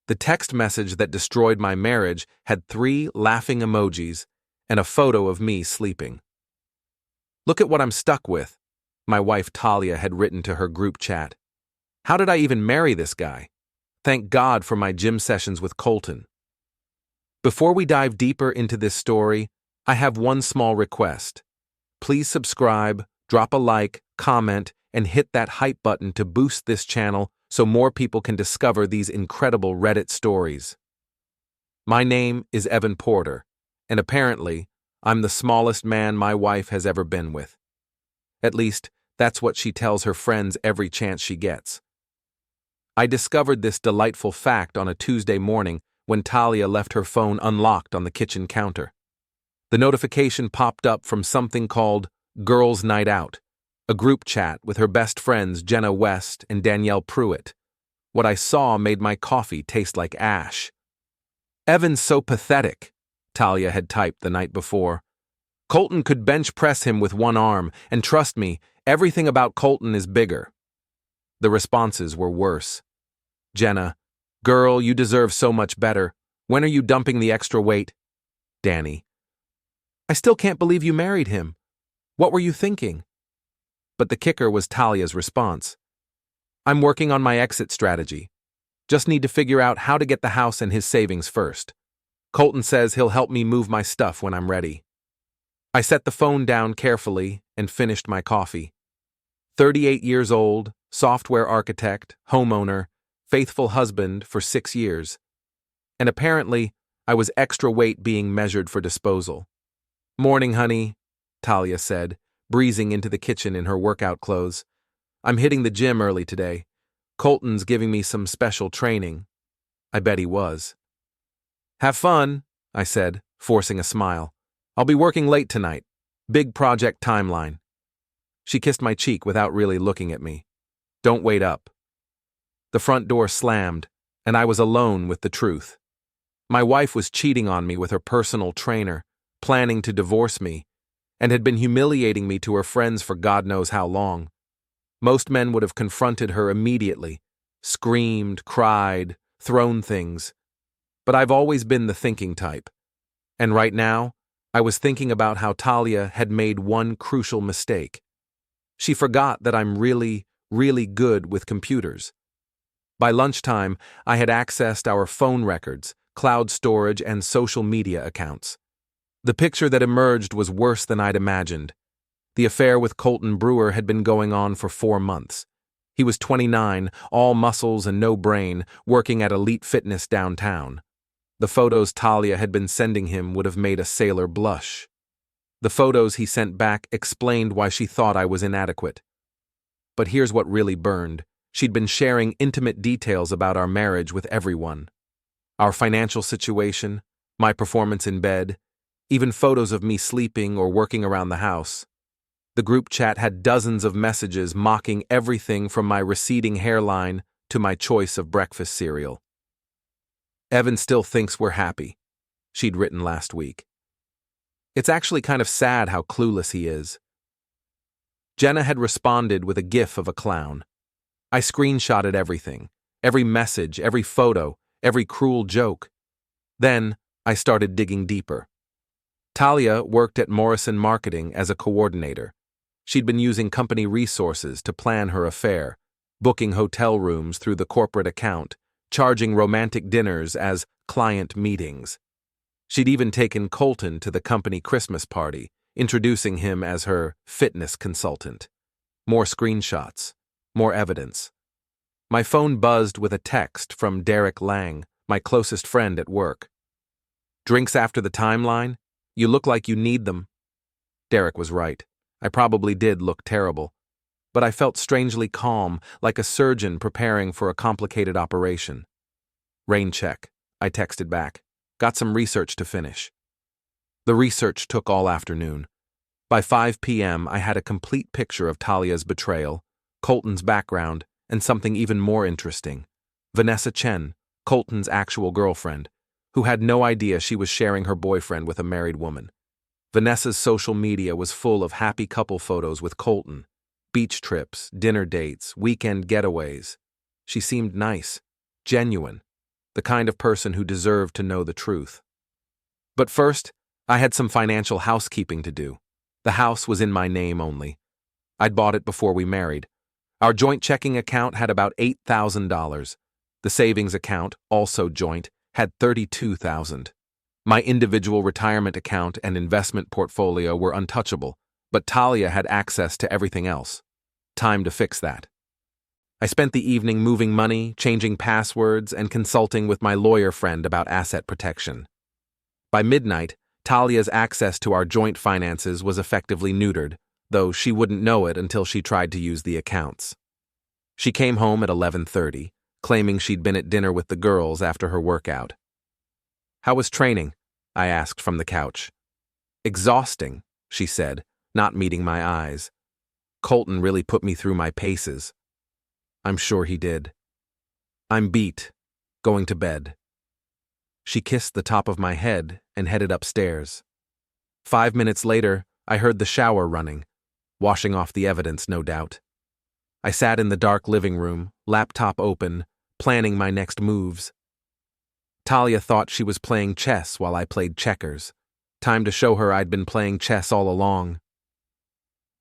The text message that destroyed my marriage had 3 laughing emojis and a photo of me sleeping. "Look at what I'm stuck with," my wife Talia had written to her group chat. "How did I even marry this guy? Thank God for my gym sessions with Colton." Before we dive deeper into this story, I have one small request. Please subscribe, drop a like, comment, and hit that hype button to boost this channel so more people can discover these incredible Reddit stories. My name is Evan Porter, and apparently, I'm the smallest man my wife has ever been with. At least, that's what she tells her friends every chance she gets. I discovered this delightful fact on a Tuesday morning when Talia left her phone unlocked on the kitchen counter. The notification popped up from something called Girls' Night Out, a group chat with her best friends Jenna West and Danielle Pruitt. What I saw made my coffee taste like ash. "Evan's so pathetic," Talia had typed the night before. "Colton could bench press him with one arm, and trust me, everything about Colton is bigger." The responses were worse. Jenna: "Girl, you deserve so much better. When are you dumping the extra weight?" Danny: "I still can't believe you married him. What were you thinking?" But the kicker was Talia's response. "I'm working on my exit strategy. Just need to figure out how to get the house and his savings first. Colton says he'll help me move my stuff when I'm ready." I set the phone down carefully and finished my coffee. 38 years old, software architect, homeowner, faithful husband for 6 years. And apparently, I was extra weight being measured for disposal. "Morning, honey," Talia said, breezing into the kitchen in her workout clothes. "I'm hitting the gym early today. Colton's giving me some special training." I bet he was. "Have fun," I said, forcing a smile. "I'll be working late tonight. Big project timeline." She kissed my cheek without really looking at me. "Don't wait up." The front door slammed, and I was alone with the truth. My wife was cheating on me with her personal trainer, planning to divorce me, and had been humiliating me to her friends for God knows how long. Most men would have confronted her immediately, screamed, cried, thrown things. But I've always been the thinking type. And right now, I was thinking about how Talia had made one crucial mistake. She forgot that I'm really, really good with computers. By lunchtime, I had accessed our phone records, cloud storage, and social media accounts. The picture that emerged was worse than I'd imagined. The affair with Colton Brewer had been going on for 4 months. He was 29, all muscles and no brain, working at Elite Fitness downtown. The photos Talia had been sending him would have made a sailor blush. The photos he sent back explained why she thought I was inadequate. But here's what really burned. She'd been sharing intimate details about our marriage with everyone. Our financial situation, my performance in bed, even photos of me sleeping or working around the house. The group chat had dozens of messages mocking everything from my receding hairline to my choice of breakfast cereal. "Evan still thinks we're happy," she'd written last week. "It's actually kind of sad how clueless he is." Jenna had responded with a gif of a clown. I screenshotted everything, every message, every photo, every cruel joke. Then I started digging deeper. Talia worked at Morrison Marketing as a coordinator. She'd been using company resources to plan her affair, booking hotel rooms through the corporate account, charging romantic dinners as client meetings. She'd even taken Colton to the company Christmas party, introducing him as her fitness consultant. More screenshots, more evidence. My phone buzzed with a text from Derek Lang, my closest friend at work. "Drinks after the timeline? You look like you need them." Derek was right. I probably did look terrible. But I felt strangely calm, like a surgeon preparing for a complicated operation. "Rain check," I texted back. "Got some research to finish." The research took all afternoon. By 5 p.m., I had a complete picture of Talia's betrayal, Colton's background, and something even more interesting. Vanessa Chen, Colton's actual girlfriend, who had no idea she was sharing her boyfriend with a married woman. Vanessa's social media was full of happy couple photos with Colton, beach trips, dinner dates, weekend getaways. She seemed nice, genuine. the kind of person who deserved to know the truth. But first, I had some financial housekeeping to do. The house was in my name only. I'd bought it before we married. Our joint checking account had about $8,000. The savings account, also joint, had $32,000. My individual retirement account and investment portfolio were untouchable, but Talia had access to everything else. Time to fix that. I spent the evening moving money, changing passwords, and consulting with my lawyer friend about asset protection. By midnight, Talia's access to our joint finances was effectively neutered, though she wouldn't know it until she tried to use the accounts. She came home at 11:30, claiming she'd been at dinner with the girls after her workout. "How was training?" I asked from the couch. "Exhausting," she said, not meeting my eyes. "Colton really put me through my paces." "I'm sure he did." "I'm beat. Going to bed." She kissed the top of my head and headed upstairs. 5 minutes later, I heard the shower running, washing off the evidence, no doubt. I sat in the dark living room, laptop open, planning my next moves. Talia thought she was playing chess while I played checkers. Time to show her I'd been playing chess all along.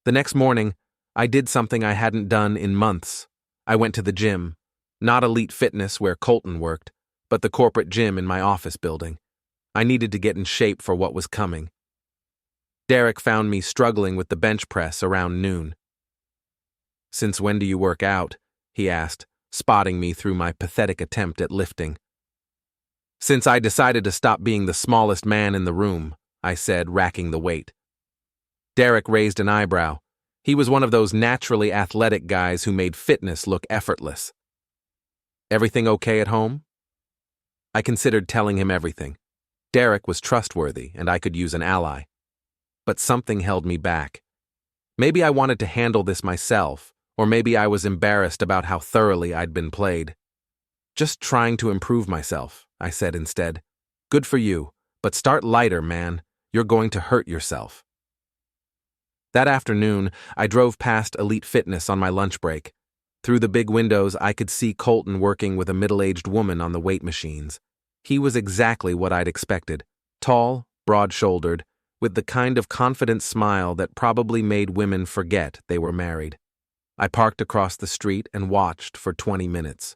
The next morning, I did something I hadn't done in months. I went to the gym, not Elite Fitness where Colton worked, but the corporate gym in my office building. I needed to get in shape for what was coming. Derek found me struggling with the bench press around noon. "Since when do you work out?" he asked, spotting me through my pathetic attempt at lifting. "Since I decided to stop being the smallest man in the room," I said, racking the weight. Derek raised an eyebrow. He was one of those naturally athletic guys who made fitness look effortless. "Everything okay at home?" I considered telling him everything. Derek was trustworthy, and I could use an ally. But something held me back. Maybe I wanted to handle this myself, or maybe I was embarrassed about how thoroughly I'd been played. "Just trying to improve myself," I said instead. "Good for you, but start lighter, man. You're going to hurt yourself." That afternoon, I drove past Elite Fitness on my lunch break. Through the big windows, I could see Colton working with a middle-aged woman on the weight machines. He was exactly what I'd expected. Tall, broad-shouldered, with the kind of confident smile that probably made women forget they were married. I parked across the street and watched for 20 minutes.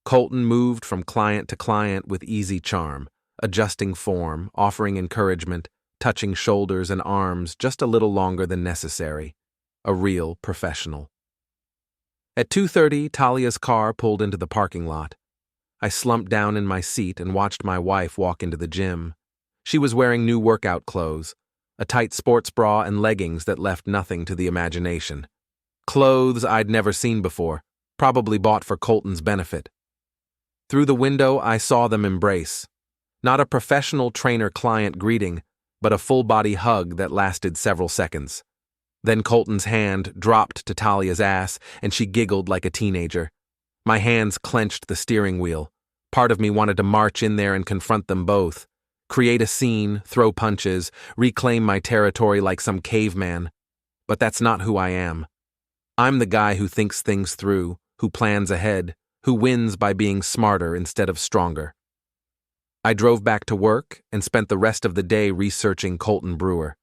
Colton moved from client to client with easy charm, adjusting form, offering encouragement, touching shoulders and arms just a little longer than necessary. A real professional. At 2:30, Talia's car pulled into the parking lot. I slumped down in my seat and watched my wife walk into the gym. She was wearing new workout clothes, a tight sports bra and leggings that left nothing to the imagination. Clothes I'd never seen before, probably bought for Colton's benefit. Through the window, I saw them embrace. Not a professional trainer-client greeting, but a full-body hug that lasted several seconds. Then Colton's hand dropped to Talia's ass, and she giggled like a teenager. My hands clenched the steering wheel. Part of me wanted to march in there and confront them both. Create a scene, throw punches, reclaim my territory like some caveman. But that's not who I am. I'm the guy who thinks things through, who plans ahead, who wins by being smarter instead of stronger. I drove back to work and spent the rest of the day researching Colton Brewer.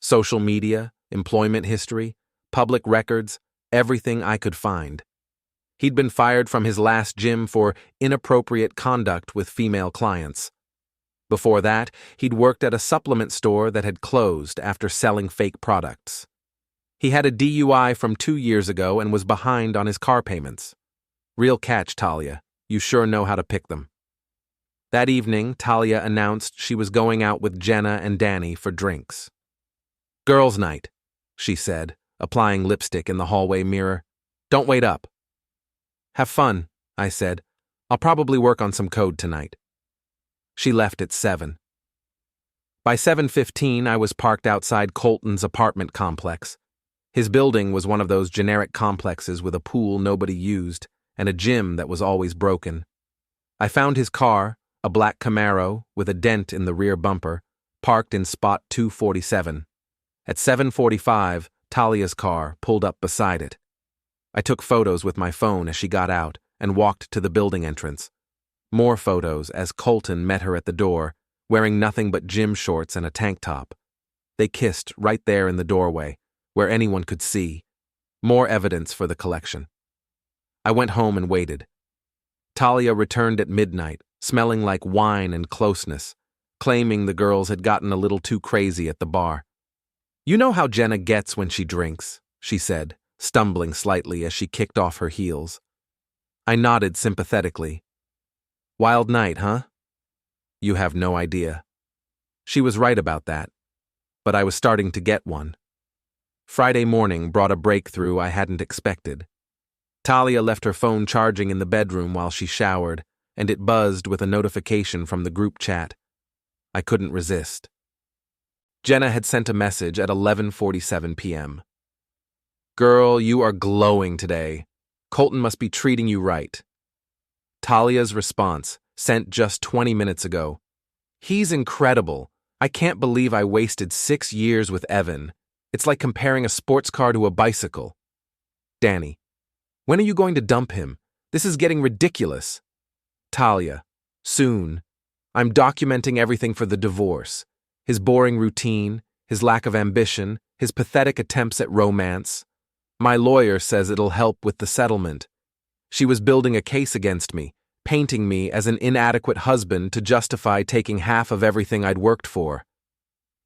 Social media, employment history, public records, everything I could find. He'd been fired from his last gym for inappropriate conduct with female clients. Before that, he'd worked at a supplement store that had closed after selling fake products. He had a DUI from 2 years ago and was behind on his car payments. Real catch, Talia. You sure know how to pick them. That evening, Talia announced she was going out with Jenna and Danny for drinks. "Girls' night," she said, applying lipstick in the hallway mirror. "Don't wait up." "Have fun," I said. "I'll probably work on some code tonight." She left at 7. By 7:15, I was parked outside Colton's apartment complex. His building was one of those generic complexes with a pool nobody used and a gym that was always broken. I found his car, a black Camaro with a dent in the rear bumper, parked in spot 247. At 7:45, Talia's car pulled up beside it. I took photos with my phone as she got out and walked to the building entrance. More photos as Colton met her at the door, wearing nothing but gym shorts and a tank top. They kissed right there in the doorway, where anyone could see. More evidence for the collection. I went home and waited. Talia returned at midnight, smelling like wine and closeness, claiming the girls had gotten a little too crazy at the bar. "You know how Jenna gets when she drinks," she said, stumbling slightly as she kicked off her heels. I nodded sympathetically. "Wild night, huh?" "You have no idea." She was right about that, but I was starting to get one. Friday morning brought a breakthrough I hadn't expected. Talia left her phone charging in the bedroom while she showered, and it buzzed with a notification from the group chat. I couldn't resist. Jenna had sent a message at 11:47 p.m. "Girl, you are glowing today. Colton must be treating you right." Talia's response, sent just 20 minutes ago. "He's incredible. I can't believe I wasted 6 years with Evan. It's like comparing a sports car to a bicycle." Danny, "When are you going to dump him? This is getting ridiculous." Talia, "Soon. I'm documenting everything for the divorce. His boring routine, his lack of ambition, his pathetic attempts at romance. My lawyer says it'll help with the settlement. She was building a case against me, painting me as an inadequate husband to justify taking half of everything I'd worked for."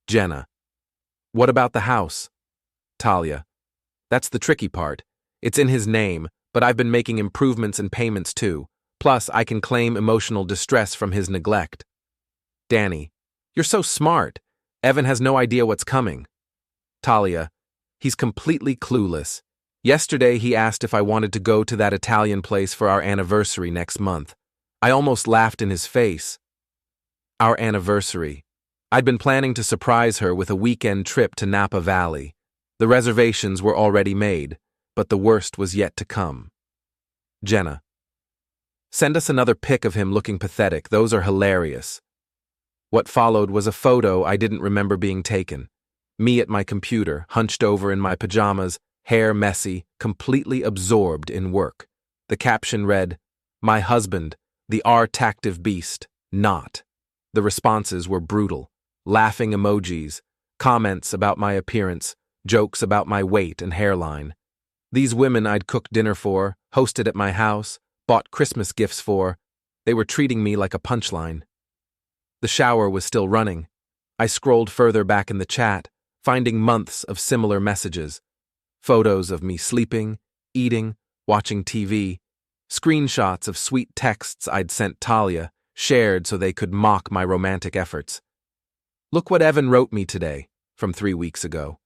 Jenna, "What about the house?" Talia, "That's the tricky part. It's in his name, but I've been making improvements and payments too. Plus, I can claim emotional distress from his neglect." Danny, "You're so smart. Evan has no idea what's coming." Talia, "He's completely clueless. Yesterday he asked if I wanted to go to that Italian place for our anniversary next month. I almost laughed in his face." Our anniversary. I'd been planning to surprise her with a weekend trip to Napa Valley. The reservations were already made, but the worst was yet to come. Jenna, "Send us another pic of him looking pathetic. Those are hilarious." What followed was a photo I didn't remember being taken. Me at my computer, hunched over in my pajamas, hair messy, completely absorbed in work. The caption read, "My husband, the art-active beast, not." The responses were brutal. Laughing emojis, comments about my appearance, jokes about my weight and hairline. These women I'd cooked dinner for, hosted at my house, bought Christmas gifts for, they were treating me like a punchline. The shower was still running. I scrolled further back in the chat, finding months of similar messages. Photos of me sleeping, eating, watching TV, screenshots of sweet texts I'd sent Talia, shared so they could mock my romantic efforts. "Look what Evan wrote me today," from 3 weeks ago.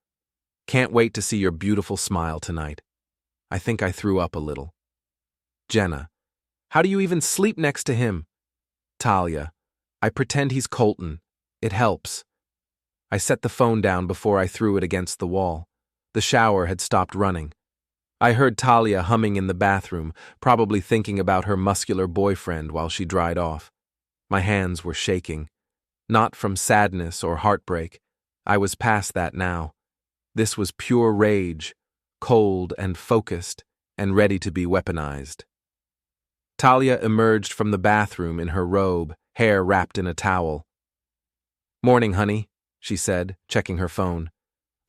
"Can't wait to see your beautiful smile tonight." I think I threw up a little. Jenna, "How do you even sleep next to him?" Talia, "I pretend he's Colton. It helps." I set the phone down before I threw it against the wall. The shower had stopped running. I heard Talia humming in the bathroom, probably thinking about her muscular boyfriend while she dried off. My hands were shaking. Not from sadness or heartbreak. I was past that now. This was pure rage, cold and focused, and ready to be weaponized. Talia emerged from the bathroom in her robe, hair wrapped in a towel. "Morning, honey," she said, checking her phone.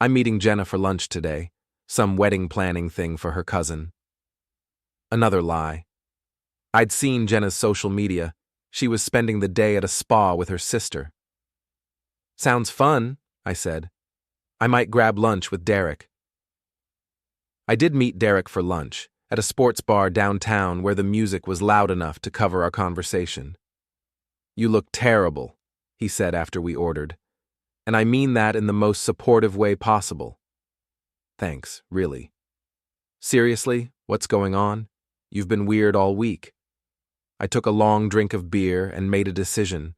"I'm meeting Jenna for lunch today. Some wedding planning thing for her cousin." Another lie. I'd seen Jenna's social media. She was spending the day at a spa with her sister. "Sounds fun," I said. "I might grab lunch with Derek." I did meet Derek for lunch, at a sports bar downtown where the music was loud enough to cover our conversation. "You look terrible," he said after we ordered. "And I mean that in the most supportive way possible." "Thanks, really." "Seriously, what's going on? You've been weird all week." I took a long drink of beer and made a decision.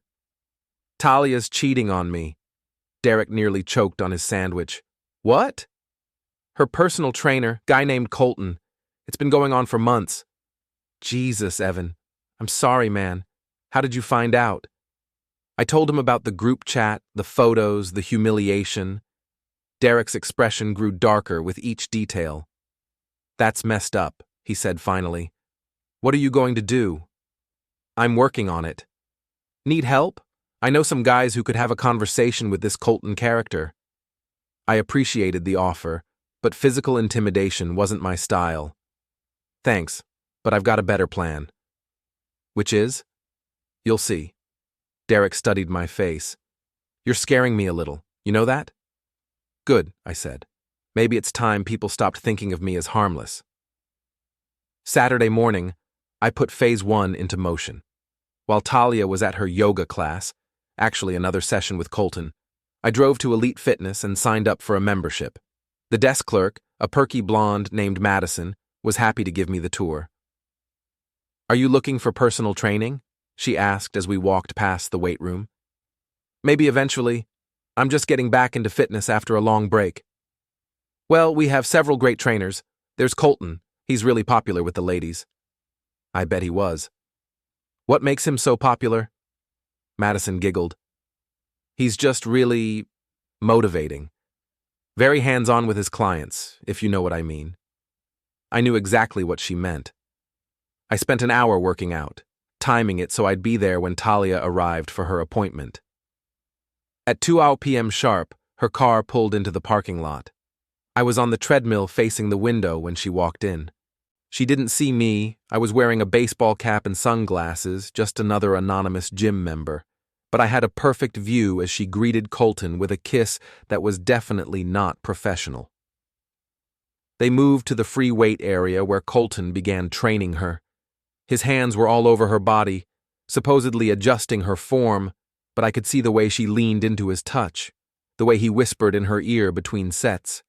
"Talia's cheating on me." Derek nearly choked on his sandwich. "What?" "Her personal trainer, guy named Colton. It's been going on for months." "Jesus, Evan. I'm sorry, man. How did you find out?" I told him about the group chat, the photos, the humiliation. Derek's expression grew darker with each detail. "That's messed up," he said finally. "What are you going to do?" I'm working on it. Need help? I know some guys who could have a conversation with this Colton character. I appreciated the offer, but physical intimidation wasn't my style. Thanks, but I've got a better plan. Which is? You'll see. Derek studied my face. You're scaring me a little, you know that? Good, I said. Maybe it's time people stopped thinking of me as harmless. Saturday morning, I put phase 1 into motion. While Talia was at her yoga class, actually another session with Colton, I drove to Elite Fitness and signed up for a membership. The desk clerk, a perky blonde named Madison, was happy to give me the tour. Are you looking for personal training? She asked as we walked past the weight room. Maybe eventually. I'm just getting back into fitness after a long break. Well, we have several great trainers. There's Colton. He's really popular with the ladies. I bet he was. What makes him so popular? Madison giggled. He's just really motivating. Very hands-on with his clients, if you know what I mean. I knew exactly what she meant. I spent an hour working out, timing it so I'd be there when Talia arrived for her appointment. At 2 p.m. sharp, her car pulled into the parking lot. I was on the treadmill facing the window when she walked in. She didn't see me. I was wearing a baseball cap and sunglasses, just another anonymous gym member. But I had a perfect view as she greeted Colton with a kiss that was definitely not professional. They moved to the free weight area where Colton began training her. His hands were all over her body, supposedly adjusting her form, but I could see the way she leaned into his touch, the way he whispered in her ear between sets,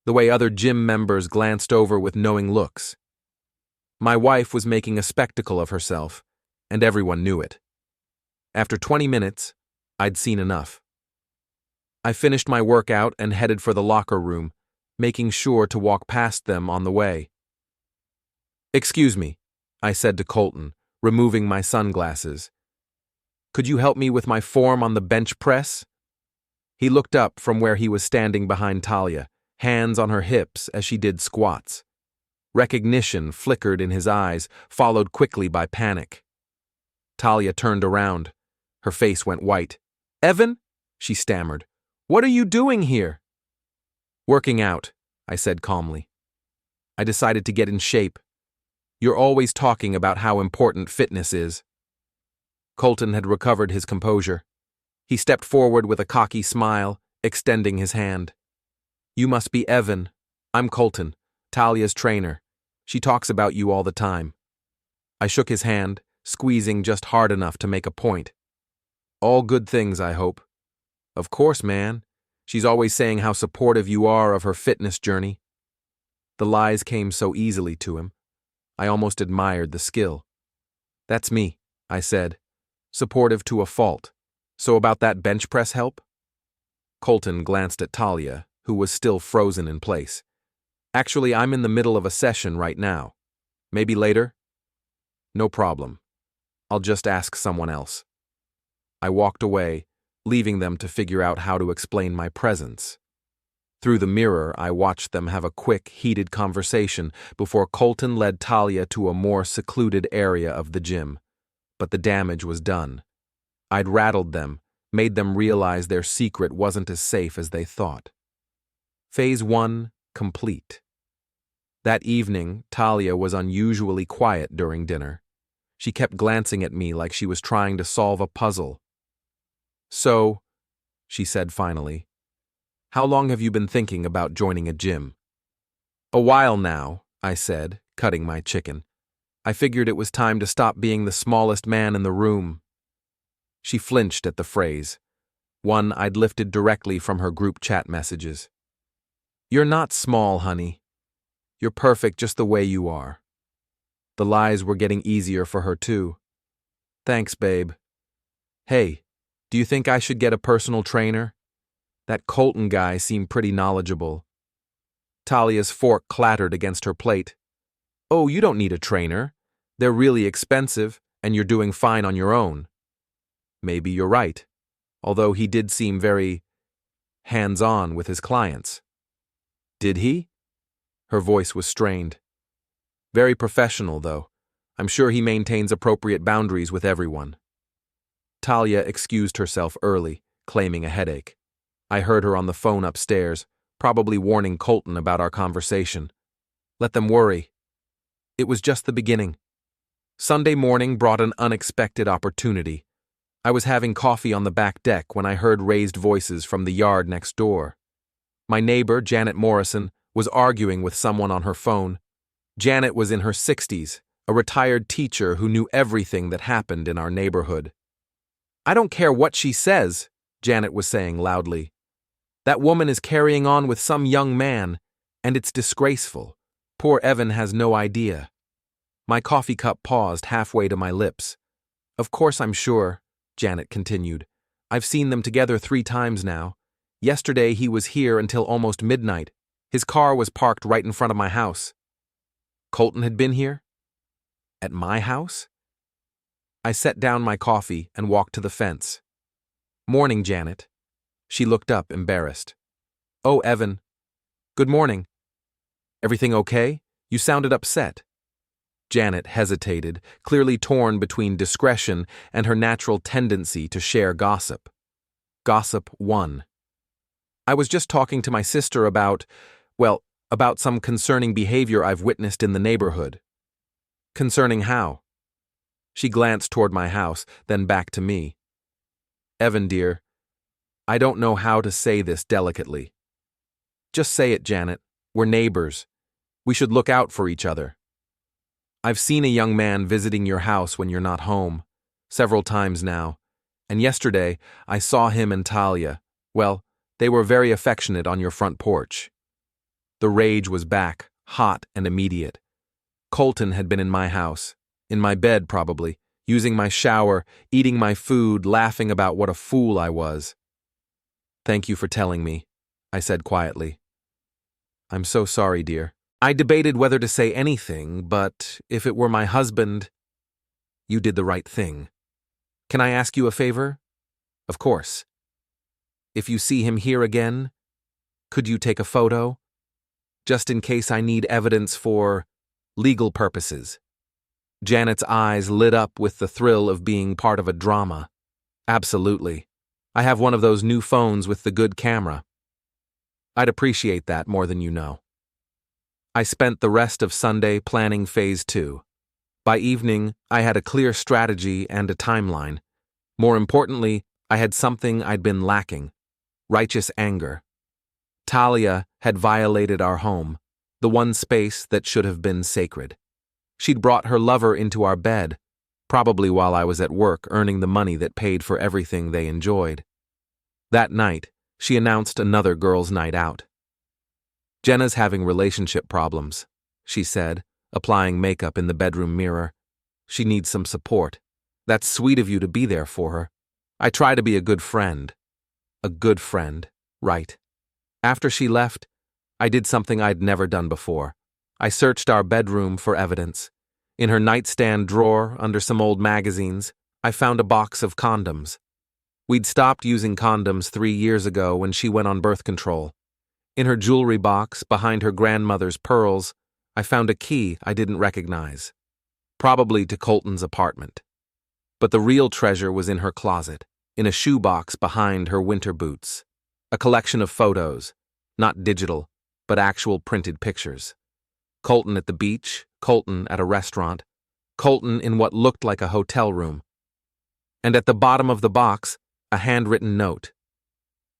the way other gym members glanced over with knowing looks. My wife was making a spectacle of herself, and everyone knew it. After 20 minutes, I'd seen enough. I finished my workout and headed for the locker room, making sure to walk past them on the way. Excuse me, I said to Colton, removing my sunglasses. Could you help me with my form on the bench press? He looked up from where he was standing behind Talia, hands on her hips as she did squats. Recognition flickered in his eyes, followed quickly by panic. Talia turned around. Her face went white. Evan? She stammered. What are you doing here? Working out, I said calmly. I decided to get in shape. You're always talking about how important fitness is. Colton had recovered his composure. He stepped forward with a cocky smile, extending his hand. You must be Evan. I'm Colton, Talia's trainer. She talks about you all the time. I shook his hand, squeezing just hard enough to make a point. All good things, I hope. Of course, man. She's always saying how supportive you are of her fitness journey. The lies came so easily to him. I almost admired the skill. That's me, I said, supportive to a fault. So about that bench press help? Colton glanced at Talia, who was still frozen in place. Actually, I'm in the middle of a session right now. Maybe later? No problem. I'll just ask someone else. I walked away, leaving them to figure out how to explain my presence. Through the mirror, I watched them have a quick, heated conversation before Colton led Talia to a more secluded area of the gym. But the damage was done. I'd rattled them, made them realize their secret wasn't as safe as they thought. Phase 1 complete. That evening, Talia was unusually quiet during dinner. She kept glancing at me like she was trying to solve a puzzle. So, she said finally, how long have you been thinking about joining a gym? A while now, I said, cutting my chicken. I figured it was time to stop being the smallest man in the room. She flinched at the phrase, one I'd lifted directly from her group chat messages. You're not small, honey. You're perfect just the way you are. The lies were getting easier for her too. Thanks, babe. Hey, do you think I should get a personal trainer? That Colton guy seemed pretty knowledgeable. Talia's fork clattered against her plate. Oh, you don't need a trainer. They're really expensive, and you're doing fine on your own. Maybe you're right, although he did seem very hands-on with his clients. Did he? Her voice was strained. Very professional, though. I'm sure he maintains appropriate boundaries with everyone. Talia excused herself early, claiming a headache. I heard her on the phone upstairs, probably warning Colton about our conversation. Let them worry. It was just the beginning. Sunday morning brought an unexpected opportunity. I was having coffee on the back deck when I heard raised voices from the yard next door. My neighbor, Janet Morrison, was arguing with someone on her phone. Janet was in her 60s, a retired teacher who knew everything that happened in our neighborhood. I don't care what she says, Janet was saying loudly. That woman is carrying on with some young man, and it's disgraceful. Poor Evan has no idea. My coffee cup paused halfway to my lips. Of course I'm sure, Janet continued. I've seen them together 3 times now. Yesterday he was here until almost midnight. His car was parked right in front of my house. Colton had been here? At my house? I set down my coffee and walked to the fence. Morning, Janet. She looked up, embarrassed. Oh, Evan. Good morning. Everything okay? You sounded upset. Janet hesitated, clearly torn between discretion and her natural tendency to share gossip. Gossip 1. I was just talking to my sister about some concerning behavior I've witnessed in the neighborhood. Concerning how? She glanced toward my house, then back to me. Evan, dear, I don't know how to say this delicately. Just say it, Janet. We're neighbors. We should look out for each other. I've seen a young man visiting your house when you're not home, several times now, and yesterday I saw him and Talia. Well, they were very affectionate on your front porch. The rage was back, hot and immediate. Colton had been in my house, in my bed probably, using my shower, eating my food, laughing about what a fool I was. Thank you for telling me, I said quietly. I'm so sorry, dear. I debated whether to say anything, but if it were my husband, you did the right thing. Can I ask you a favor? Of course. If you see him here again, could you take a photo? Just in case I need evidence for legal purposes. Janet's eyes lit up with the thrill of being part of a drama. Absolutely. I have one of those new phones with the good camera. I'd appreciate that more than you know. I spent the rest of Sunday planning Phase 2. By evening, I had a clear strategy and a timeline. More importantly, I had something I'd been lacking: righteous anger. Talia had violated our home, the one space that should have been sacred. She'd brought her lover into our bed, probably while I was at work earning the money that paid for everything they enjoyed. That night, she announced another girls' night out. Jenna's having relationship problems, she said, applying makeup in the bedroom mirror. She needs some support. That's sweet of you to be there for her. I try to be a good friend. A good friend, right. After she left, I did something I'd never done before. I searched our bedroom for evidence. In her nightstand drawer, under some old magazines, I found a box of condoms. We'd stopped using condoms 3 years ago when she went on birth control. In her jewelry box, behind her grandmother's pearls, I found a key I didn't recognize. Probably to Colton's apartment. But the real treasure was in her closet, in a shoebox behind her winter boots. A collection of photos, not digital, but actual printed pictures. Colton at the beach, Colton at a restaurant, Colton in what looked like a hotel room. And at the bottom of the box, a handwritten note.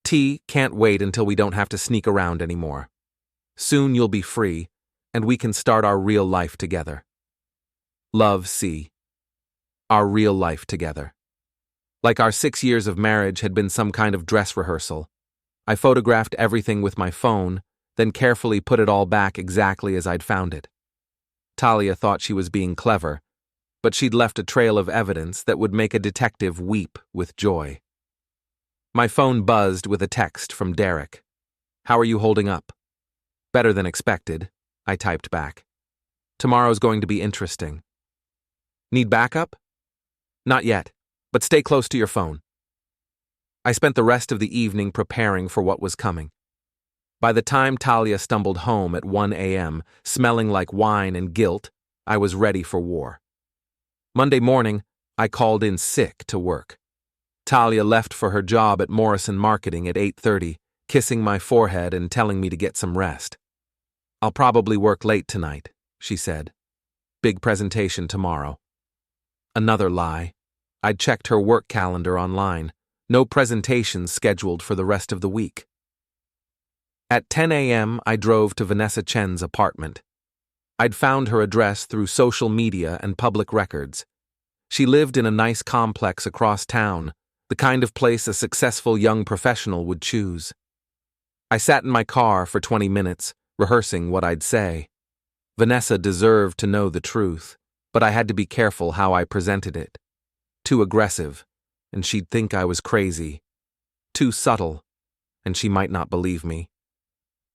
T, can't wait until we don't have to sneak around anymore. Soon you'll be free, and we can start our real life together. Love, C. Our real life together. Like our 6 years of marriage had been some kind of dress rehearsal. I photographed everything with my phone, then carefully put it all back exactly as I'd found it. Talia thought she was being clever, but she'd left a trail of evidence that would make a detective weep with joy. My phone buzzed with a text from Derek. How are you holding up? Better than expected, I typed back. Tomorrow's going to be interesting. Need backup? Not yet, but stay close to your phone. I spent the rest of the evening preparing for what was coming. By the time Talia stumbled home at 1 a.m., smelling like wine and guilt, I was ready for war. Monday morning, I called in sick to work. Talia left for her job at Morrison Marketing at 8:30, kissing my forehead and telling me to get some rest. "I'll probably work late tonight," she said. "Big presentation tomorrow." Another lie. I'd checked her work calendar online. No presentations scheduled for the rest of the week. At 10 a.m., I drove to Vanessa Chen's apartment. I'd found her address through social media and public records. She lived in a nice complex across town, the kind of place a successful young professional would choose. I sat in my car for 20 minutes, rehearsing what I'd say. Vanessa deserved to know the truth, but I had to be careful how I presented it. Too aggressive, and she'd think I was crazy. Too subtle, and she might not believe me.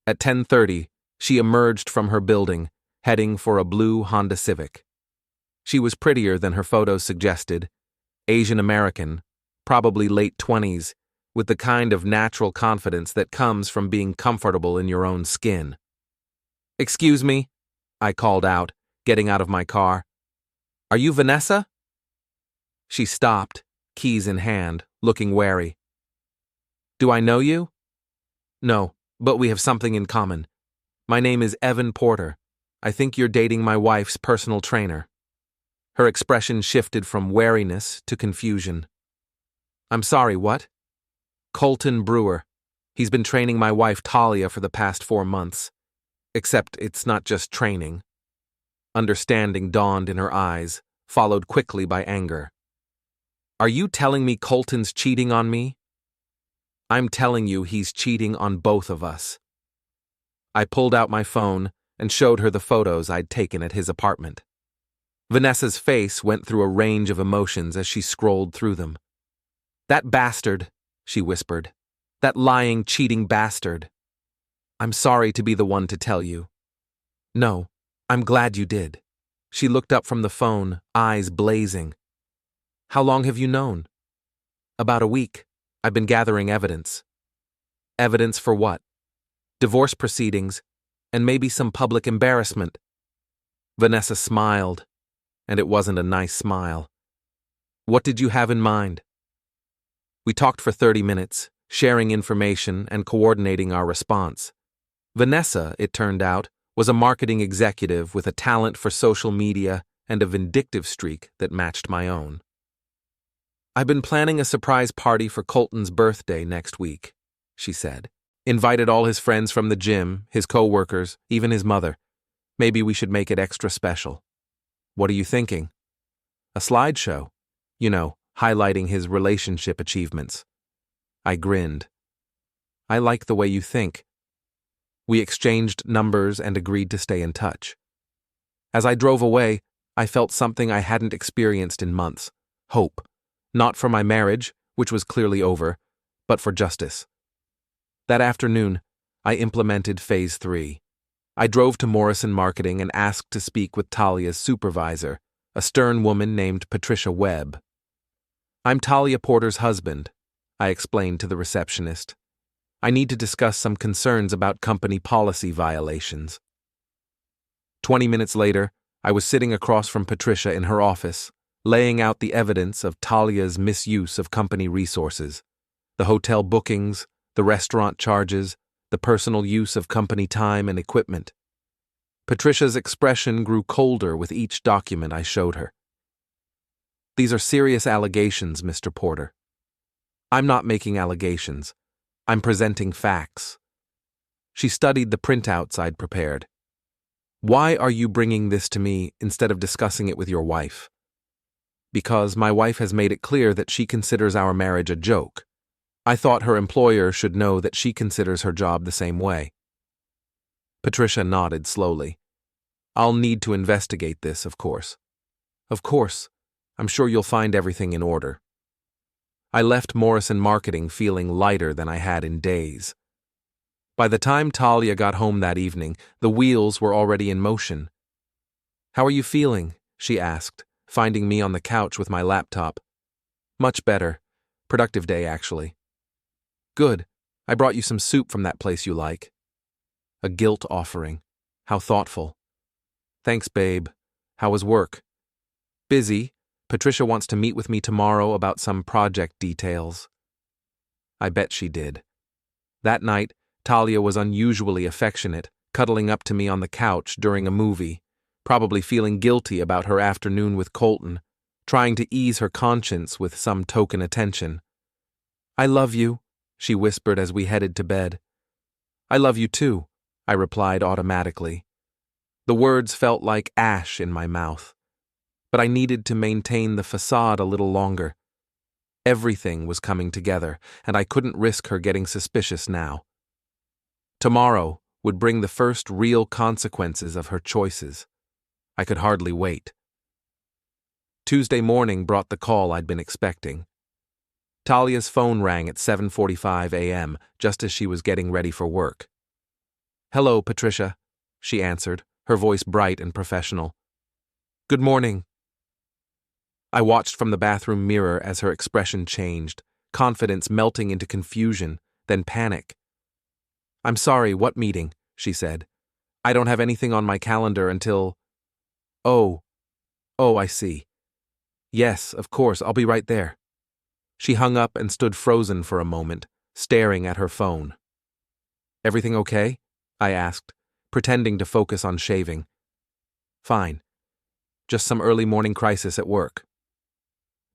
At 10:30, she emerged from her building, heading for a blue Honda Civic. She was prettier than her photos suggested, Asian American, probably late 20s, with the kind of natural confidence that comes from being comfortable in your own skin. "Excuse me," I called out, getting out of my car. "Are you Vanessa?" She stopped, keys in hand, looking wary. "Do I know you?" "No, but we have something in common. My name is Evan Porter. I think you're dating my wife's personal trainer." Her expression shifted from wariness to confusion. "I'm sorry, what?" "Colton Brewer. He's been training my wife Talia for the past 4 months. Except it's not just training." Understanding dawned in her eyes, followed quickly by anger. "Are you telling me Colton's cheating on me?" "I'm telling you he's cheating on both of us." I pulled out my phone and showed her the photos I'd taken at his apartment. Vanessa's face went through a range of emotions as she scrolled through them. "That bastard," she whispered. "That lying, cheating bastard. I'm sorry to be the one to tell you." "No, I'm glad you did." She looked up from the phone, eyes blazing. "How long have you known?" "About a week. I've been gathering evidence." "Evidence for what?" "Divorce proceedings, and maybe some public embarrassment." Vanessa smiled, and it wasn't a nice smile. "What did you have in mind?" We talked for 30 minutes, sharing information and coordinating our response. Vanessa, it turned out, was a marketing executive with a talent for social media and a vindictive streak that matched my own. "I've been planning a surprise party for Colton's birthday next week," she said. "Invited all his friends from the gym, his co-workers, even his mother. Maybe we should make it extra special." "What are you thinking?" "A slideshow. You know, highlighting his relationship achievements." I grinned. "I like the way you think." We exchanged numbers and agreed to stay in touch. As I drove away, I felt something I hadn't experienced in months. Hope. Not for my marriage, which was clearly over, but for justice. That afternoon, I implemented Phase 3. I drove to Morrison Marketing and asked to speak with Talia's supervisor, a stern woman named Patricia Webb. "I'm Talia Porter's husband," I explained to the receptionist. "I need to discuss some concerns about company policy violations." 20 minutes later, I was sitting across from Patricia in her office, laying out the evidence of Talia's misuse of company resources, the hotel bookings, the restaurant charges, the personal use of company time and equipment. Patricia's expression grew colder with each document I showed her. "These are serious allegations, Mr. Porter." "I'm not making allegations. I'm presenting facts." She studied the printouts I'd prepared. "Why are you bringing this to me instead of discussing it with your wife?" "Because my wife has made it clear that she considers our marriage a joke. I thought her employer should know that she considers her job the same way." Patricia nodded slowly. "I'll need to investigate this, of course." "Of course. I'm sure you'll find everything in order." I left Morrison Marketing feeling lighter than I had in days. By the time Talia got home that evening, the wheels were already in motion. "How are you feeling?" she asked, finding me on the couch with my laptop. "Much better. Productive day, actually." "Good. I brought you some soup from that place you like." A guilt offering. How thoughtful. "Thanks, babe. How was work?" "Busy, Patricia wants to meet with me tomorrow about some project details. I bet she did. That night, Talia was unusually affectionate, cuddling up to me on the couch during a movie, probably feeling guilty about her afternoon with Colton, trying to ease her conscience with some token attention. "I love you," she whispered as we headed to bed. "I love you too," I replied automatically. The words felt like ash in my mouth, but I needed to maintain the facade a little longer. Everything was coming together, and I couldn't risk her getting suspicious now. Tomorrow would bring the first real consequences of her choices. I could hardly wait. Tuesday morning brought the call I'd been expecting. Talia's phone rang at 7:45 a.m., just as she was getting ready for work. "Hello, Patricia," she answered, her voice bright and professional. "Good morning." I watched from the bathroom mirror as her expression changed, confidence melting into confusion, then panic. "I'm sorry, what meeting?" she said. "I don't have anything on my calendar until—" Oh, I see. "Yes, of course, I'll be right there." She hung up and stood frozen for a moment, staring at her phone. "Everything okay?" I asked, pretending to focus on shaving. "Fine. Just some early morning crisis at work."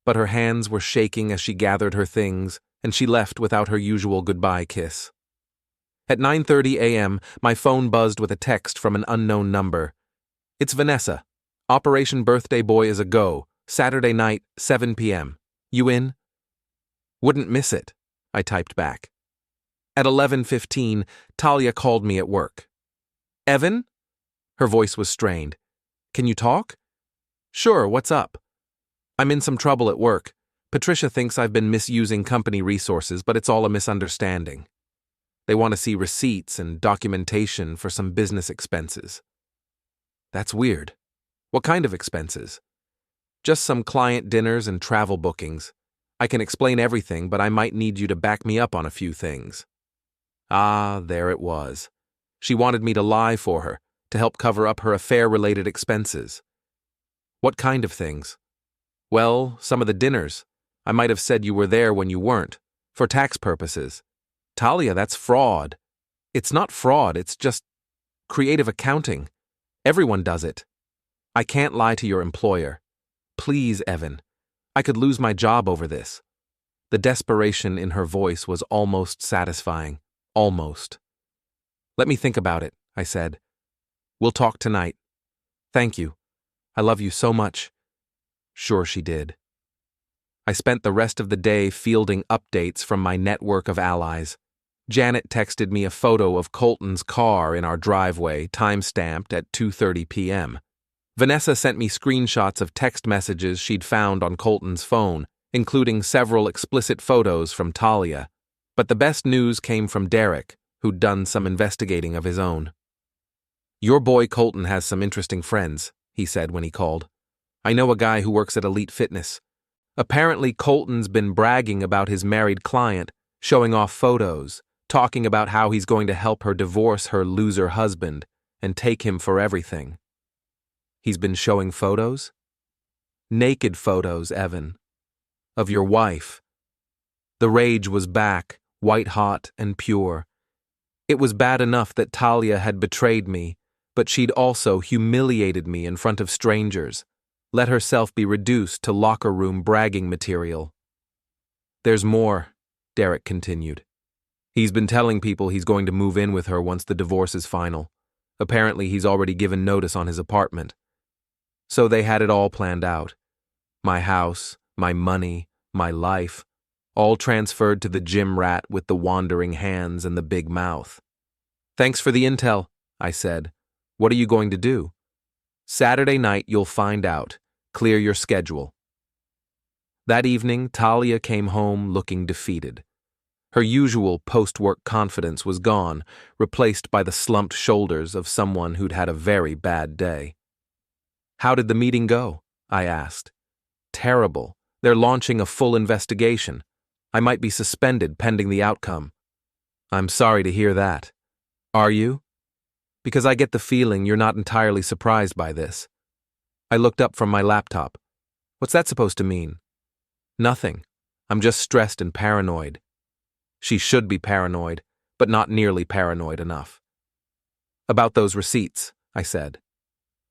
But her hands were shaking as she gathered her things, and she left without her usual goodbye kiss. At 9:30 a.m., my phone buzzed with a text from an unknown number. "It's Vanessa. Operation Birthday Boy is a go. Saturday night, 7 p.m. You in?" "Wouldn't miss it," I typed back. At 11:15, Talia called me at work. "Evan?" Her voice was strained. "Can you talk?" "Sure, what's up?" "I'm in some trouble at work. Patricia thinks I've been misusing company resources, but it's all a misunderstanding. They want to see receipts and documentation for some business expenses." "That's weird. What kind of expenses?" "Just some client dinners and travel bookings. I can explain everything, but I might need you to back me up on a few things." Ah, there it was. She wanted me to lie for her, to help cover up her affair-related expenses. "What kind of things?" "Well, some of the dinners. I might have said you were there when you weren't, for tax purposes." "Talia, that's fraud." "It's not fraud, it's just creative accounting. Everyone does it. I can't lie to your employer. Please, Evan. I could lose my job over this." The desperation in her voice was almost satisfying. Almost. "Let me think about it," I said. "We'll talk tonight." "Thank you. I love you so much." Sure she did. I spent the rest of the day fielding updates from my network of allies. Janet texted me a photo of Colton's car in our driveway, time-stamped at 2:30 p.m. Vanessa sent me screenshots of text messages she'd found on Colton's phone, including several explicit photos from Talia. But the best news came from Derek, who'd done some investigating of his own. "Your boy Colton has some interesting friends," he said when he called. "I know a guy who works at Elite Fitness. Apparently Colton's been bragging about his married client, showing off photos, talking about how he's going to help her divorce her loser husband and take him for everything." "He's been showing photos?" "Naked photos, Evan. Of your wife." The rage was back, white-hot and pure. It was bad enough that Talia had betrayed me, but she'd also humiliated me in front of strangers, let herself be reduced to locker room bragging material. "There's more," Derek continued. "He's been telling people he's going to move in with her once the divorce is final. Apparently he's already given notice on his apartment. So they had it all planned out. My house, my money, my life, all transferred to the gym rat with the wandering hands and the big mouth." "Thanks for the intel," I said. "What are you going to do?" "Saturday night you'll find out. Clear your schedule." That evening, Talia came home looking defeated. Her usual post-work confidence was gone, replaced by the slumped shoulders of someone who'd had a very bad day. "How did the meeting go?" I asked. "Terrible. They're launching a full investigation. I might be suspended pending the outcome." "I'm sorry to hear that." "Are you?" "Because I get the feeling you're not entirely surprised by this." I looked up from my laptop. What's that supposed to mean? Nothing. I'm just stressed and paranoid. She should be paranoid, but not nearly paranoid enough. About those receipts, I said.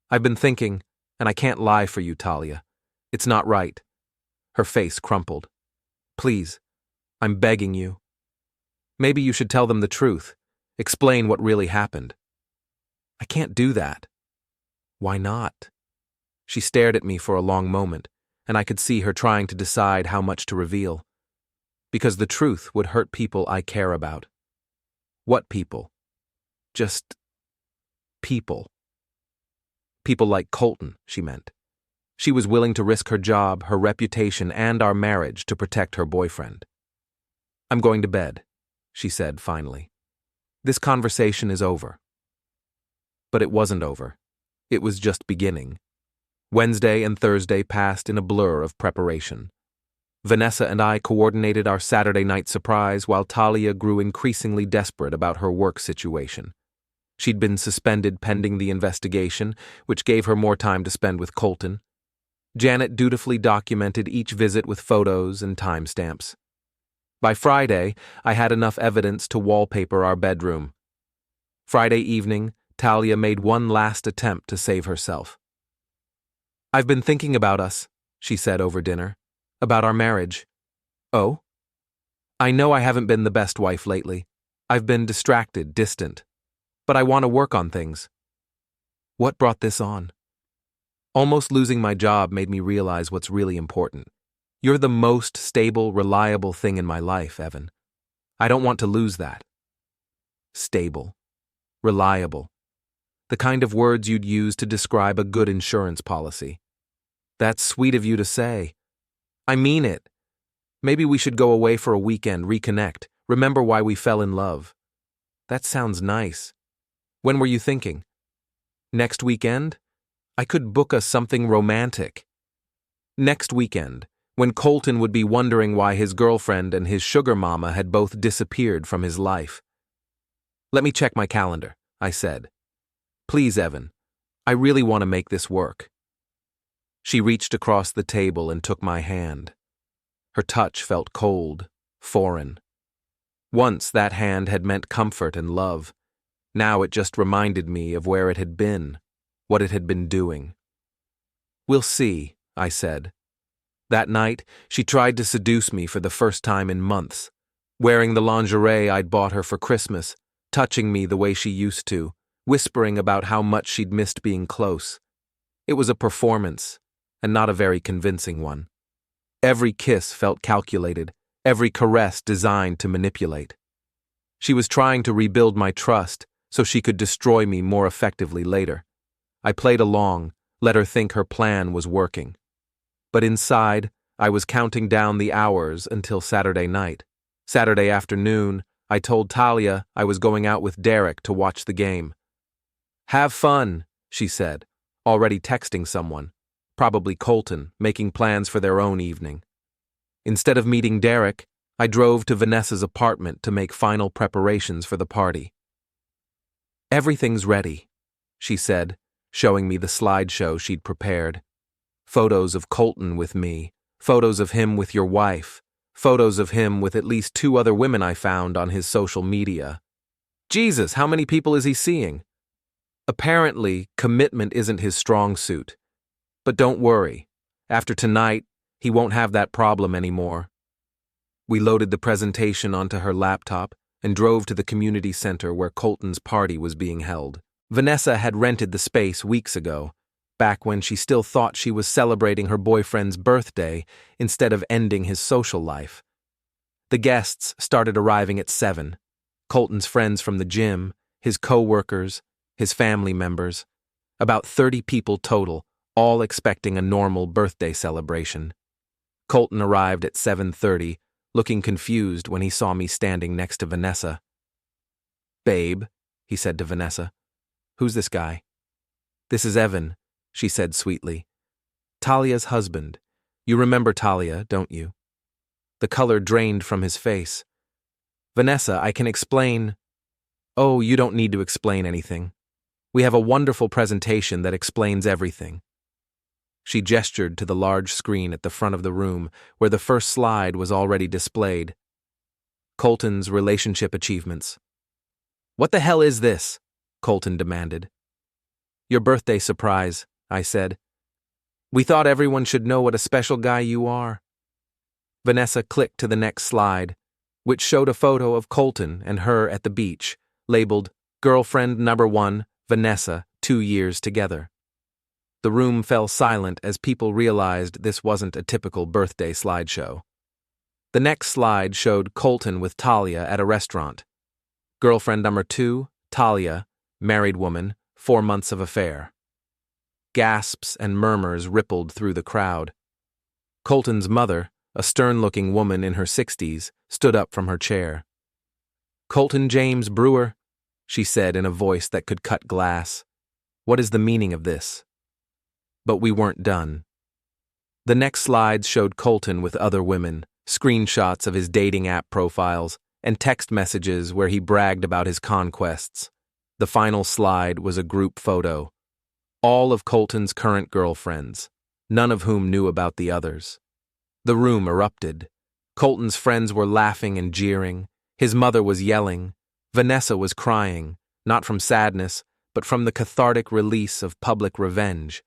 I've been thinking, and I can't lie for you, Talia. It's not right. Her face crumpled. Please, I'm begging you. Maybe you should tell them the truth. Explain what really happened. I can't do that. Why not? She stared at me for a long moment, and I could see her trying to decide how much to reveal. Because the truth would hurt people I care about. What people? Just people. People like Colton, she meant. She was willing to risk her job, her reputation, and our marriage to protect her boyfriend. I'm going to bed, she said finally. This conversation is over. But it wasn't over. It was just beginning. Wednesday and Thursday passed in a blur of preparation. Vanessa and I coordinated our Saturday night surprise while Talia grew increasingly desperate about her work situation. She'd been suspended pending the investigation, which gave her more time to spend with Colton. Janet dutifully documented each visit with photos and timestamps. By Friday, I had enough evidence to wallpaper our bedroom. Friday evening, Talia made one last attempt to save herself. I've been thinking about us, she said over dinner. About our marriage. Oh? I know I haven't been the best wife lately. I've been distracted, distant. But I want to work on things. What brought this on? Almost losing my job made me realize what's really important. You're the most stable, reliable thing in my life, Evan. I don't want to lose that. Stable. Reliable. The kind of words you'd use to describe a good insurance policy. That's sweet of you to say. I mean it. Maybe we should go away for a weekend, reconnect, remember why we fell in love. That sounds nice. When were you thinking? Next weekend? I could book us something romantic. Next weekend, when Colton would be wondering why his girlfriend and his sugar mama had both disappeared from his life. Let me check my calendar, I said. Please, Evan. I really want to make this work. She reached across the table and took my hand. Her touch felt cold, foreign. Once that hand had meant comfort and love. Now it just reminded me of where it had been, what it had been doing. We'll see, I said. That night, she tried to seduce me for the first time in months, wearing the lingerie I'd bought her for Christmas, touching me the way she used to, whispering about how much she'd missed being close. It was a performance, and not a very convincing one. Every kiss felt calculated, every caress designed to manipulate. She was trying to rebuild my trust so she could destroy me more effectively later. I played along, let her think her plan was working. But inside, I was counting down the hours until Saturday night. Saturday afternoon, I told Talia I was going out with Derek to watch the game. Have fun, she said, already texting someone. Probably Colton, making plans for their own evening. Instead of meeting Derek, I drove to Vanessa's apartment to make final preparations for the party. Everything's ready, she said, showing me the slideshow she'd prepared. Photos of Colton with me, photos of him with your wife, photos of him with at least 2 other women I found on his social media. Jesus, how many people is he seeing? Apparently, commitment isn't his strong suit. But don't worry. After tonight, he won't have that problem anymore. We loaded the presentation onto her laptop and drove to the community center where Colton's party was being held. Vanessa had rented the space weeks ago, back when she still thought she was celebrating her boyfriend's birthday instead of ending his social life. The guests started arriving at 7. Colton's friends from the gym, his co-workers, his family members. About 30 people total, all expecting a normal birthday celebration. Colton arrived at 7:30, looking confused when he saw me standing next to Vanessa. Babe, he said to Vanessa. Who's this guy? This is Evan, she said sweetly. Talia's husband. You remember Talia, don't you? The color drained from his face. Vanessa, I can explain. Oh, you don't need to explain anything. We have a wonderful presentation that explains everything. She gestured to the large screen at the front of the room, where the first slide was already displayed. Colton's relationship achievements. "What the hell is this?" Colton demanded. "Your birthday surprise," I said. "We thought everyone should know what a special guy you are." Vanessa clicked to the next slide, which showed a photo of Colton and her at the beach, labeled Girlfriend Number 1, Vanessa, 2 years together. The room fell silent as people realized this wasn't a typical birthday slideshow. The next slide showed Colton with Talia at a restaurant. Girlfriend Number 2, Talia, married woman, 4 months of affair. Gasps and murmurs rippled through the crowd. Colton's mother, a stern-looking woman in her 60s, stood up from her chair. "Colton James Brewer," she said in a voice that could cut glass. "What is the meaning of this?" But we weren't done. The next slides showed Colton with other women, screenshots of his dating app profiles, and text messages where he bragged about his conquests. The final slide was a group photo. All of Colton's current girlfriends, none of whom knew about the others. The room erupted. Colton's friends were laughing and jeering. His mother was yelling. Vanessa was crying, not from sadness, but from the cathartic release of public revenge.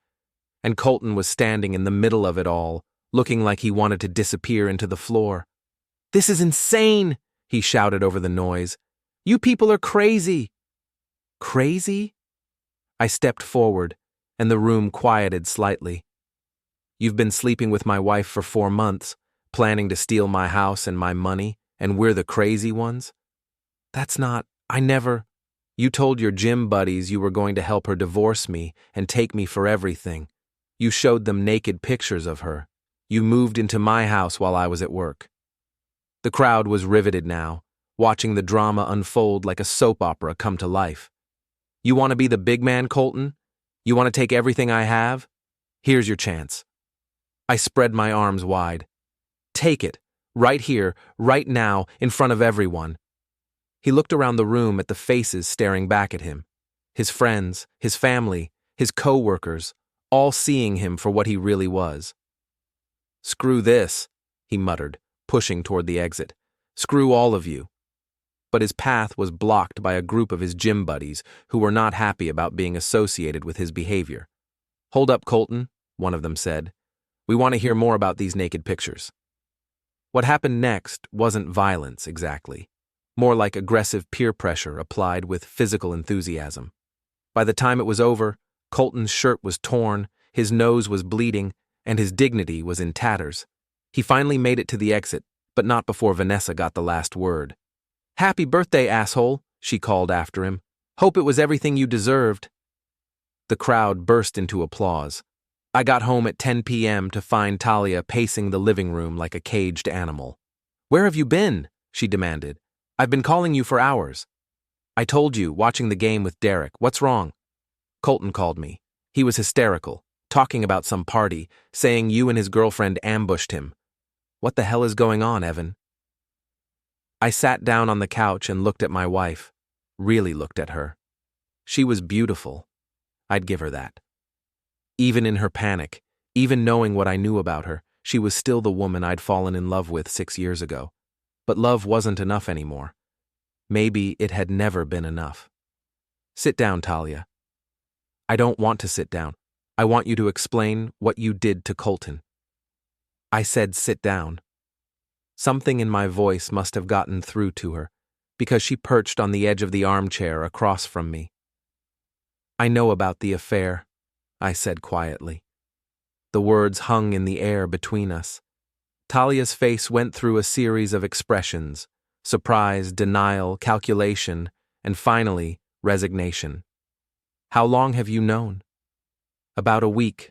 And Colton was standing in the middle of it all, looking like he wanted to disappear into the floor. "This is insane!" he shouted over the noise. "You people are crazy!" "Crazy?" I stepped forward, and the room quieted slightly. "You've been sleeping with my wife for 4 months, planning to steal my house and my money, and we're the crazy ones? I never. You told your gym buddies you were going to help her divorce me and take me for everything. You showed them naked pictures of her. You moved into my house while I was at work." The crowd was riveted now, watching the drama unfold like a soap opera come to life. "You want to be the big man, Colton? You want to take everything I have? Here's your chance." I spread my arms wide. "Take it, right here, right now, in front of everyone." He looked around the room at the faces staring back at him. His friends, his family, his co-workers, all seeing him for what he really was. "Screw this," he muttered, pushing toward the exit. "Screw all of you." But his path was blocked by a group of his gym buddies who were not happy about being associated with his behavior. "Hold up, Colton," one of them said. "We want to hear more about these naked pictures." What happened next wasn't violence exactly, more like aggressive peer pressure applied with physical enthusiasm. By the time it was over, Colton's shirt was torn, his nose was bleeding, and his dignity was in tatters. He finally made it to the exit, but not before Vanessa got the last word. "Happy birthday, asshole," she called after him. "Hope it was everything you deserved." The crowd burst into applause. I got home at 10 p.m. to find Talia pacing the living room like a caged animal. "Where have you been?" she demanded. "I've been calling you for hours." "I told you, watching the game with Derek. What's wrong?" Colton called me. He was hysterical, talking about some party, saying you and his girlfriend ambushed him. "What the hell is going on, Evan?" I sat down on the couch and looked at my wife. Really looked at her. She was beautiful. I'd give her that. Even in her panic, even knowing what I knew about her, she was still the woman I'd fallen in love with 6 years ago. But love wasn't enough anymore. Maybe it had never been enough. "Sit down, Talia." "I don't want to sit down. I want you to explain what you did to Colton." I said sit down. Something in my voice must have gotten through to her, because she perched on the edge of the armchair across from me. "I know about the affair," I said quietly. The words hung in the air between us. Talia's face went through a series of expressions: surprise, denial, calculation, and finally, resignation. "How long have you known?" "About a week.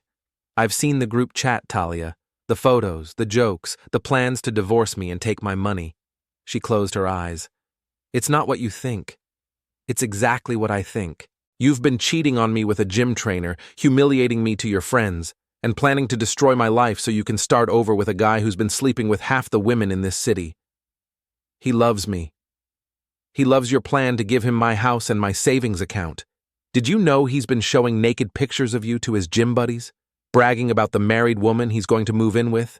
I've seen the group chat, Talia. The photos, the jokes, the plans to divorce me and take my money." She closed her eyes. "It's not what you think. It's exactly what I think. You've been cheating on me with a gym trainer, humiliating me to your friends, and planning to destroy my life so you can start over with a guy who's been sleeping with half the women in this city. He loves me. He loves your plan to give him my house and my savings account. Did you know he's been showing naked pictures of you to his gym buddies? bragging about the married woman he's going to move in with.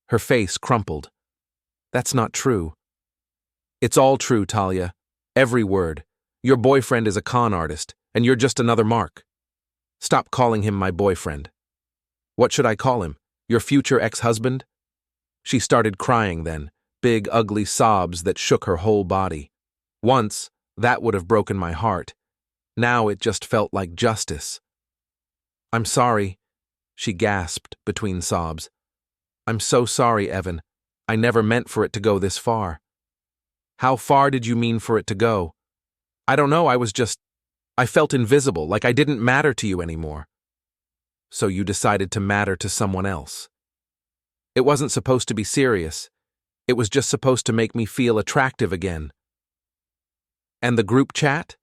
Her face crumpled. That's not true. It's all true, Talia. Every word. Your boyfriend is a con artist, and you're just another mark. Stop calling him my boyfriend. What should I call him? Your future ex-husband? She started crying then, big, ugly sobs that shook her whole body. Once, that would have broken my heart. Now it just felt like justice. I'm sorry, she gasped between sobs. I'm so sorry, Evan. I never meant for it to go this far. How far did you mean for it to go? I don't know, I felt invisible, like I didn't matter to you anymore. So you decided to matter to someone else. It wasn't supposed to be serious. It was just supposed to make me feel attractive again. And the group chat?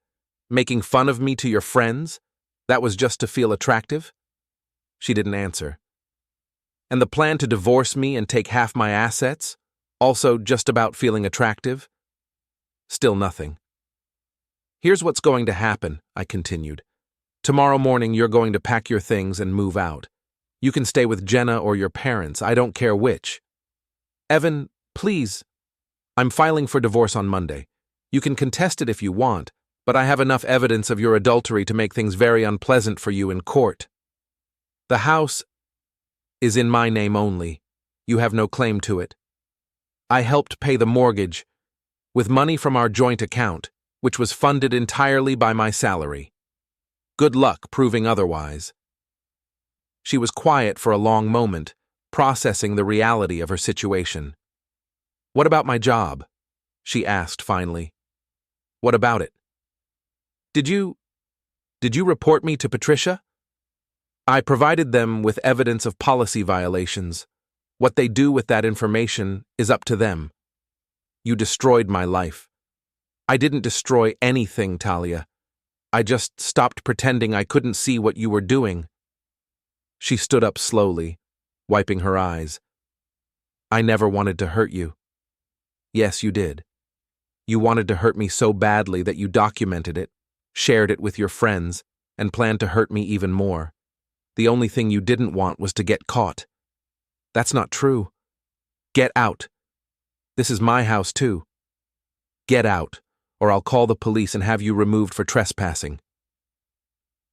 Making fun of me to your friends? That was just to feel attractive? She didn't answer. And the plan to divorce me and take half my assets? Also just about feeling attractive? Still nothing. Here's what's going to happen, I continued. Tomorrow morning you're going to pack your things and move out. You can stay with Jenna or your parents, I don't care which. Evan, please. I'm filing for divorce on Monday. You can contest it if you want, but I have enough evidence of your adultery to make things very unpleasant for you in court. The house is in my name only. You have no claim to it. I helped pay the mortgage with money from our joint account, which was funded entirely by my salary. Good luck proving otherwise. She was quiet for a long moment, processing the reality of her situation. What about my job? She asked finally. What about it? Did you report me to Patricia? I provided them with evidence of policy violations. What they do with that information is up to them. You destroyed my life. I didn't destroy anything, Talia. I just stopped pretending I couldn't see what you were doing. She stood up slowly, wiping her eyes. I never wanted to hurt you. Yes, you did. You wanted to hurt me so badly that you documented it, shared it with your friends, and planned to hurt me even more. The only thing you didn't want was to get caught. That's not true. Get out. This is my house, too. Get out, or I'll call the police and have you removed for trespassing.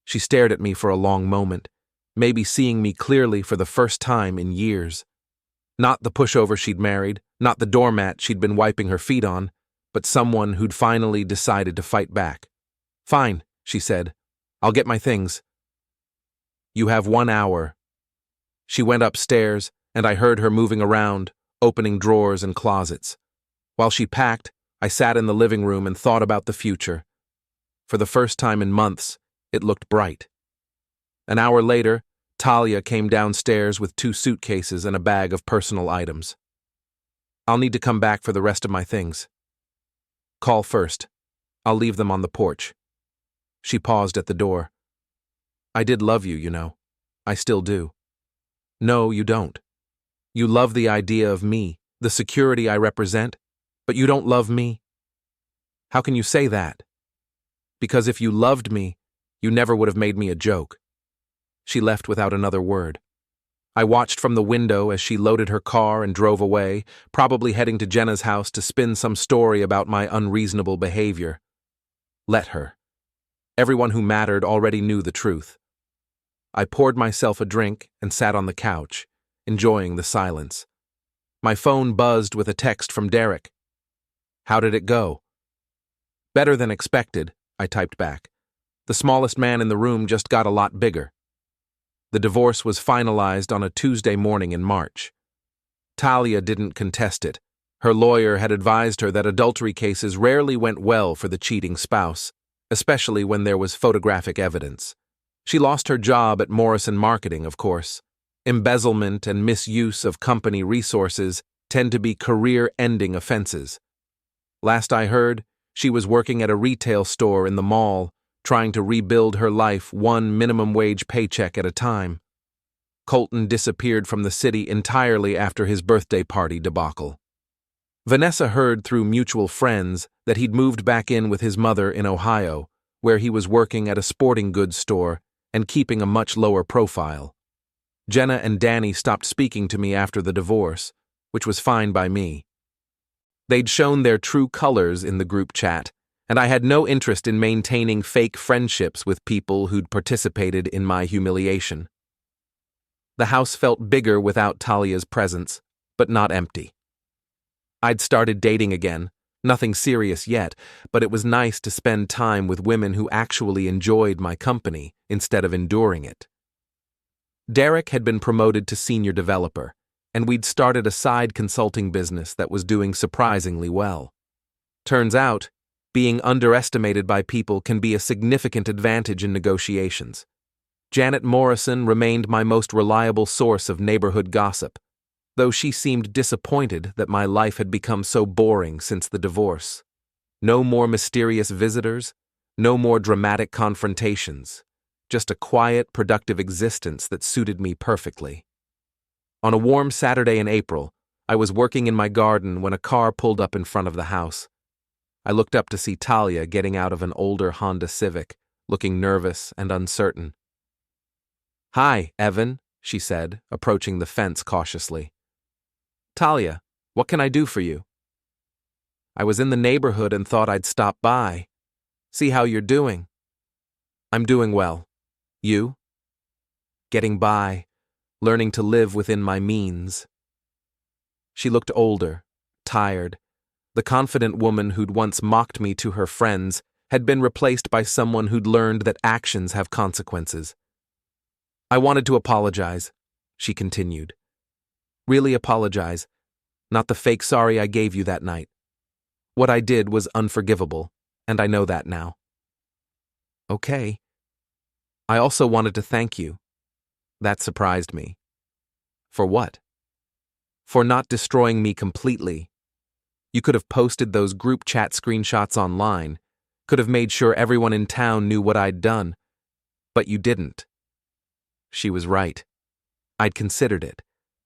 She stared at me for a long moment, maybe seeing me clearly for the first time in years. Not the pushover she'd married, not the doormat she'd been wiping her feet on, but someone who'd finally decided to fight back. Fine, she said. I'll get my things. You have 1 hour. She went upstairs, and I heard her moving around, opening drawers and closets. While she packed, I sat in the living room and thought about the future. For the first time in months, it looked bright. An hour later, Talia came downstairs with 2 suitcases and a bag of personal items. I'll need to come back for the rest of my things. Call first. I'll leave them on the porch. She paused at the door. I did love you, you know. I still do. No, you don't. You love the idea of me, the security I represent, but you don't love me. How can you say that? Because if you loved me, you never would have made me a joke. She left without another word. I watched from the window as she loaded her car and drove away, probably heading to Jenna's house to spin some story about my unreasonable behavior. Let her. Everyone who mattered already knew the truth. I poured myself a drink and sat on the couch, enjoying the silence. My phone buzzed with a text from Derek. How did it go? Better than expected, I typed back. The smallest man in the room just got a lot bigger. The divorce was finalized on a Tuesday morning in March. Talia didn't contest it. Her lawyer had advised her that adultery cases rarely went well for the cheating spouse, especially when there was photographic evidence. She lost her job at Morrison Marketing, of course. Embezzlement and misuse of company resources tend to be career-ending offenses. Last I heard, she was working at a retail store in the mall, trying to rebuild her life one minimum wage paycheck at a time. Colton disappeared from the city entirely after his birthday party debacle. Vanessa heard through mutual friends that he'd moved back in with his mother in Ohio, where he was working at a sporting goods store and keeping a much lower profile. Jenna and Danny stopped speaking to me after the divorce, which was fine by me. They'd shown their true colors in the group chat, and I had no interest in maintaining fake friendships with people who'd participated in my humiliation. The house felt bigger without Talia's presence, but not empty. I'd started dating again, nothing serious yet, but it was nice to spend time with women who actually enjoyed my company instead of enduring it. Derek had been promoted to senior developer, and we'd started a side consulting business that was doing surprisingly well. Turns out, being underestimated by people can be a significant advantage in negotiations. Janet Morrison remained my most reliable source of neighborhood gossip, though she seemed disappointed that my life had become so boring since the divorce. No more mysterious visitors, no more dramatic confrontations, just a quiet, productive existence that suited me perfectly. On a warm Saturday in April, I was working in my garden when a car pulled up in front of the house. I looked up to see Talia getting out of an older Honda Civic, looking nervous and uncertain. "Hi, Evan," she said, approaching the fence cautiously. "Talia, what can I do for you?" "I was in the neighborhood and thought I'd stop by. See how you're doing." "I'm doing well. You?" "Getting by, learning to live within my means." She looked older, tired. The confident woman who'd once mocked me to her friends had been replaced by someone who'd learned that actions have consequences. "I wanted to apologize," she continued. "Really apologize, not the fake sorry I gave you that night. What I did was unforgivable, and I know that now." "Okay. I also wanted to thank you." That surprised me. "For what?" "For not destroying me completely. You could have posted those group chat screenshots online, could have made sure everyone in town knew what I'd done, but you didn't." She was right. I'd considered it,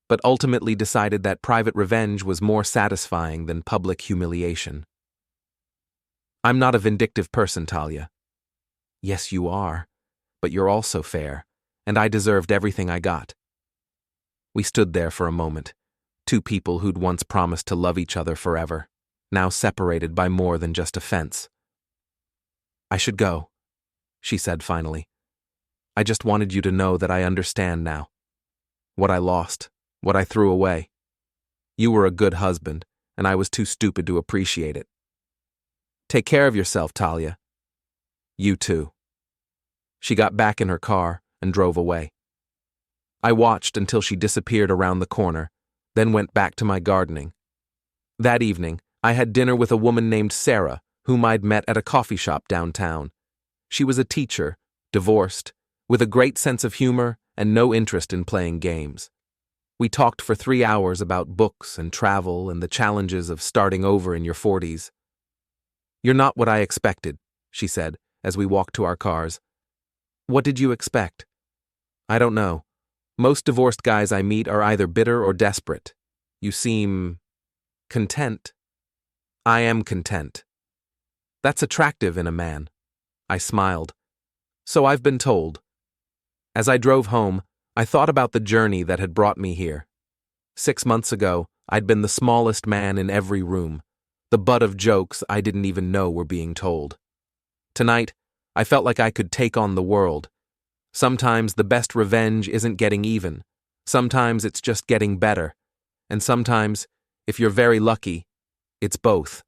but ultimately decided that private revenge was more satisfying than public humiliation. "I'm not a vindictive person, Talia." "Yes, you are, but you're also fair, and I deserved everything I got." We stood there for a moment, two people who'd once promised to love each other forever, now separated by more than just a fence. "I should go," she said finally. "I just wanted you to know that I understand now. What I lost, what I threw away. You were a good husband, and I was too stupid to appreciate it. Take care of yourself, Talia." "You too." She got back in her car and drove away. I watched until she disappeared around the corner, then went back to my gardening. That evening, I had dinner with a woman named Sarah, whom I'd met at a coffee shop downtown. She was a teacher, divorced, with a great sense of humor and no interest in playing games. We talked for 3 hours about books and travel and the challenges of starting over in your 40s. "You're not what I expected," she said, as we walked to our cars. "What did you expect?" "I don't know. Most divorced guys I meet are either bitter or desperate. You seem content." "I am content." "That's attractive in a man." I smiled. "So I've been told." As I drove home, I thought about the journey that had brought me here. 6 months ago, I'd been the smallest man in every room, the butt of jokes I didn't even know were being told. Tonight, I felt like I could take on the world. Sometimes the best revenge isn't getting even. Sometimes it's just getting better. And sometimes, if you're very lucky, it's both.